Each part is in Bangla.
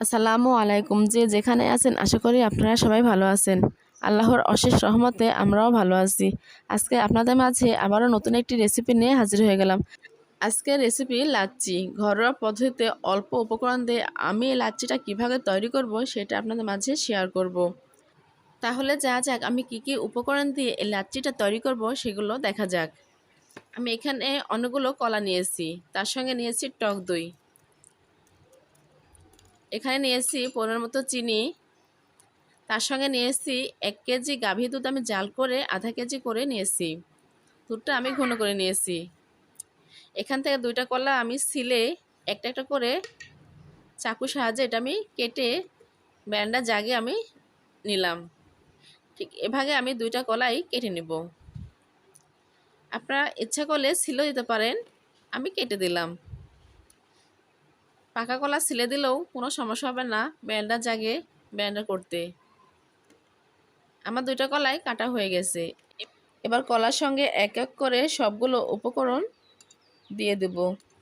আসসালামু আলাইকুম। যে যেখানে আছেন আশা করি আপনারা সবাই ভালো আছেন। আল্লাহর অশেষ রহমতে আমরাও ভালো আছি। আজকে আপনাদের মাঝে আবারও নতুন একটি রেসিপি নিয়ে হাজির হয়ে গেলাম। আজকের রেসিপি লাচ্ছি। ঘরোয়া পদ্ধতিতে অল্প উপকরণ দিয়ে আমি এই লাচ্ছিটা কীভাবে তৈরি করব সেটা আপনাদের মাঝে শেয়ার করব। তাহলে যা যাক আমি কি কি উপকরণ দিয়ে এই লাচ্ছিটা তৈরি করব সেগুলো দেখা যাক। আমি এখানে অনেকগুলো কলা নিয়েছি, তার সঙ্গে নিয়েছি টক দই, এখানে নিয়েছি পরিমাণ মতো চিনি, তার সঙ্গে নিয়েছি 1 কেজি গাভী দুধ আমি জাল করে আধা কেজি করে নিয়েছি। দুধটা আমি ঘন করে নিয়েছি। এখান থেকে 2টা কলা আমি ছিলে একটা একটা করে চাকুর সাহায্যে এটা আমি কেটে ব্লেন্ডার জাগে আমি নিলাম। ঠিক এভাবে আমি 2টা কলাই কেটে নেব। আপনারা ইচ্ছা করলে ছিলেও দিতে পারেন, আমি কেটে দিলাম। পাকা কলা ছিলে দিলেও কোনো সমস্যা হবে না ব্লেন্ডার জাগে ব্লেন্ডার করতে। আমার 2টা কলাই কাটা হয়ে গেছে। এবার কলার সঙ্গে এক এক করে সবগুলো উপকরণ দিয়ে দেব।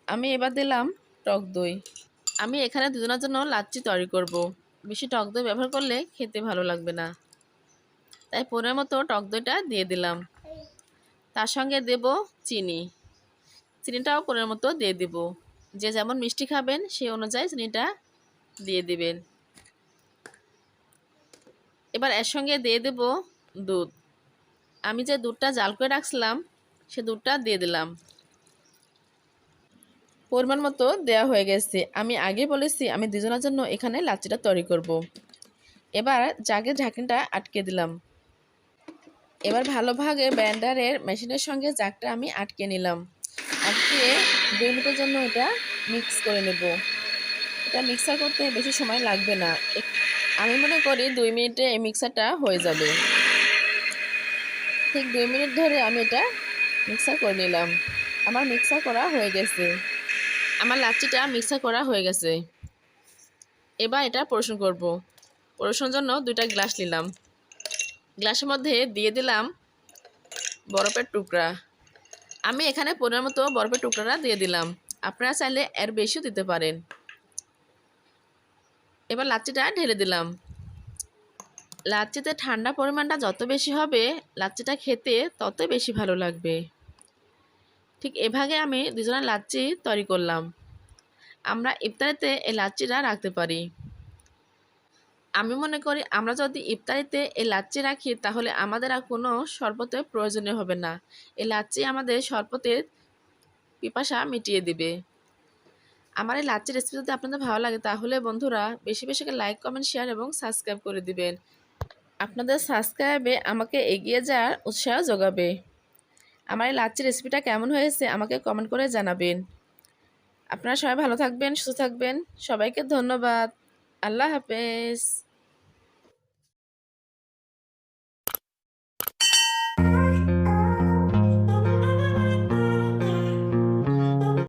আমি এবার দিলাম টক দই। আমি এখানে দুজনের জন্য লাচ্ছি তৈরি করব। বেশি টক দই ব্যবহার করলে খেতে ভালো লাগবে না, তাই পরিমাণ মতো টক দইটা দিয়ে দিলাম। তার সঙ্গে দেব চিনি, চিনিটাও পরিমাণ মতো দিয়ে দেব। যে যেমন মিষ্টি খাবেন সেই অনুযায়ী চিনিটা দিয়ে দিবেন। এবার এর সঙ্গে দিয়ে দেব দুধ। আমি যে দুধটা জাল করে রাখছিলাম সে দুধটা দিয়ে দিলাম। পরিমাণ মতো দেওয়া হয়ে গেছে। আমি আগে বলেছি আমি দুজনের জন্য এখানে লাচ্ছিটা তৈরি করব। এবার জাগের ঢাকনিটা আটকে দিলাম। এবার ভালোভাবে ব্লেন্ডারের মেশিনের সঙ্গে জাগটা আমি আটকে নিলাম। আটকে 2 মিনিটের জন্য এটা মিক্স করে নেব। এটা মিক্সার করতে বেশি সময় লাগবে না। আমি মনে করি 2 মিনিটে এই মিক্সারটা হয়ে যাবে। ঠিক 2 মিনিট ধরে আমি এটা মিক্সার করে নিলাম। আমার মিক্সার করা হয়ে গেছে। আমার লাচ্ছিটা মিক্সার করা হয়ে গেছে। এবার এটা পরিবেশন করব। পরিবেশনের জন্য 2টা গ্লাস নিলাম। গ্লাসের মধ্যে দিয়ে দিলাম বরফের টুকরা। আমি এখানে পরিমাণ মতো বরফের টুকরাটা দিয়ে দিলাম। আপনারা চাইলে এর বেশিও দিতে পারেন। এবার লাচ্ছিটা ঢেলে দিলাম। লাচ্ছিতে ঠান্ডা পরিমাণটা যত বেশি হবে লাচ্ছিটা খেতে ততই বেশি ভালো লাগবে। ঠিক এভাবে আমি দুজনের লাচ্ছি তৈরি করলাম। আমরা ইফতারিতে এই লাচ্ছিটা রাখতে পারি। আমি মনে করি আমরা যদি ইফতারিতে এই লাচ্ছি রাখি তাহলে আমাদের আর কোনো শরবতের প্রয়োজনীয় হবে না। এই লাচ্ছি আমাদের শরবতের পিপাসা মিটিয়ে দিবে। আমার এই লাচ্ছি রেসিপি যদি আপনাদের ভালো লাগে তাহলে বন্ধুরা বেশি বেশি করে লাইক, কমেন্ট, শেয়ার এবং সাবস্ক্রাইব করে দিবেন। আপনাদের সাবস্ক্রাইবে আমাকে এগিয়ে যাওয়ার উৎসাহ যোগাবে। আমার এই লাচ্ছি রেসিপিটা কেমন হয়েছে আমাকে কমেন্ট করে জানাবেন। আপনারা সবাই ভালো থাকবেন, সুস্থ থাকবেন। সবাইকে ধন্যবাদ। আল্লাহ হাফেজ।